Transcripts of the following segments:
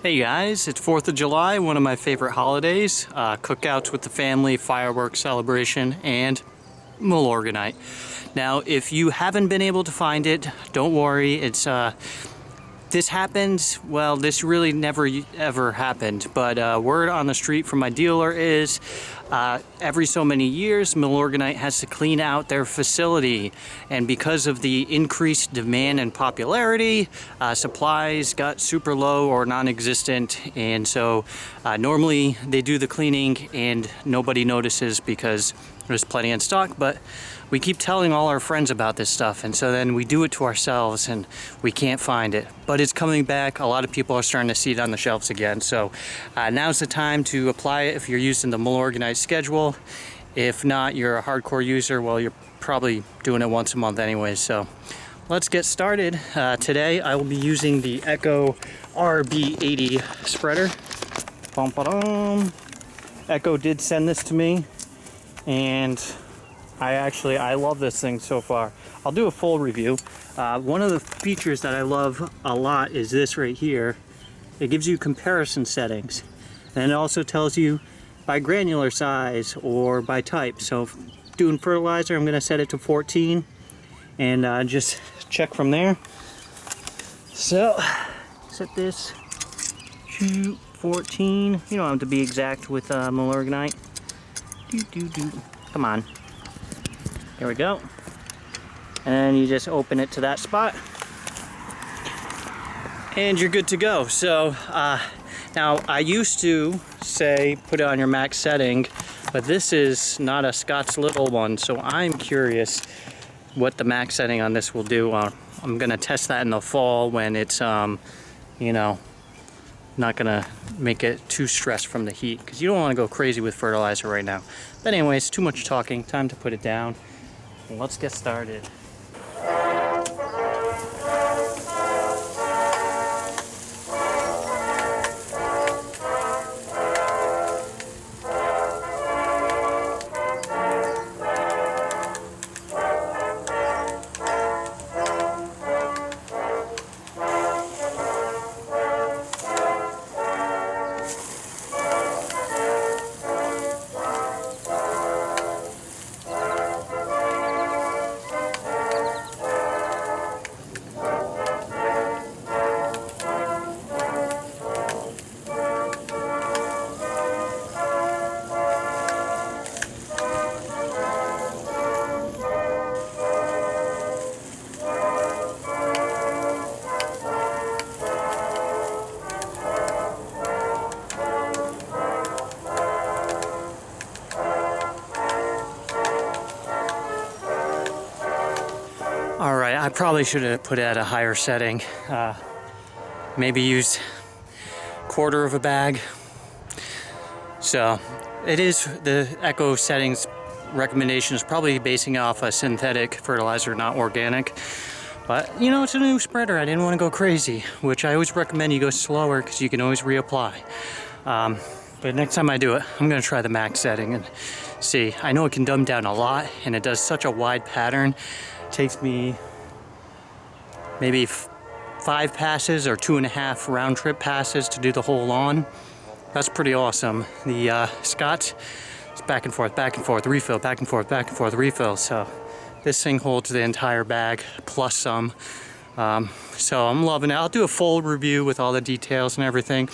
Hey guys, it's 4th of July, one of my favorite holidays. Cookouts with the family, fireworks celebration, and Milorganite. Now, if you haven't been able to find it, don't worry. It's this happens, well, this really never ever happened, but word on the street from my dealer is every so many years Milorganite has to clean out their facility, and because of the increased demand and popularity, supplies got super low or non-existent, and so normally they do the cleaning and nobody notices because there's plenty in stock, but we keep telling all our friends about this stuff, and so then we do it to ourselves and we can't find it. But it's coming back. A lot of people are starting to see it on the shelves again. So now's the time to apply it if you're using the Milorganite schedule. If not, you're a hardcore user, well, you're probably doing it once a month anyway. So let's get started. Today I will be using the Echo RB80 spreader. Echo did send this to me, and I love this thing so far. I'll do a full review. One of the features that I love a lot is this right here. It gives you comparison settings, and it also tells you by granular size or by type. So doing fertilizer, I'm gonna set it to 14 and just check from there. So set this to 14. You don't have to be exact with Milorganite. Come on. Here we go. And you just open it to that spot and you're good to go. So now I used to say put it on your max setting, but this is not a Scott's Little one, so I'm curious what the max setting on this will do. I'm gonna test that in the fall when it's you know, not gonna make it too stressed from the heat, because you don't want to go crazy with fertilizer right now. But anyways, too much talking, time to put it down. Let's get started. Alright, I probably should have put it at a higher setting. Maybe use quarter of a bag. So it is the Echo settings recommendation is probably basing off a synthetic fertilizer, not organic. But you know, it's a new spreader. I didn't want to go crazy, which I always recommend you go slower because you can always reapply. But next time I do it, I'm going to try the max setting and see. I know it can dumb down a lot, and it does such a wide pattern. It takes me maybe 5 passes or 2.5 round trip passes to do the whole lawn. That's pretty awesome. The Scott's is back and forth, refill, back and forth, refill. So this thing holds the entire bag plus some. So I'm loving it. I'll do a full review with all the details and everything.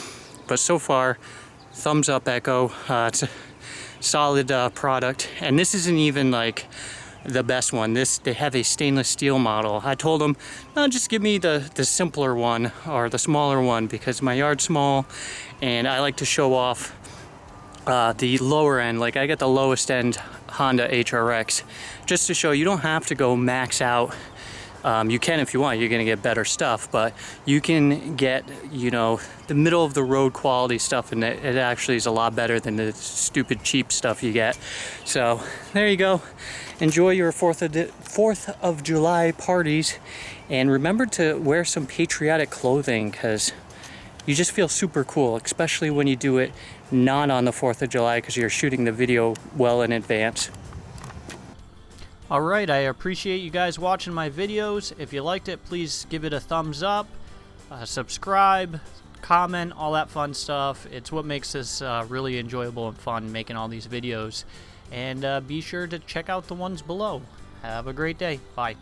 But so far, thumbs up, Echo. It's a solid product, and this isn't even like the best one. They have a stainless steel model. I told them, no, just give me the simpler one or the smaller one, because my yard's small and I like to show off the lower end. Like I get the lowest end Honda HRX just to show you don't have to go max out. You can if you want. You're gonna get better stuff, but you can get, you know, the middle of the road quality stuff, and it actually is a lot better than the stupid cheap stuff you get. So there you go. Enjoy your 4th of July parties, and remember to wear some patriotic clothing, because you just feel super cool, especially when you do it not on the 4th of July, because you're shooting the video well in advance. Alright, I appreciate you guys watching my videos. If you liked it, please give it a thumbs up, subscribe, comment, all that fun stuff. It's what makes this really enjoyable and fun, making all these videos. And be sure to check out the ones below. Have a great day. Bye.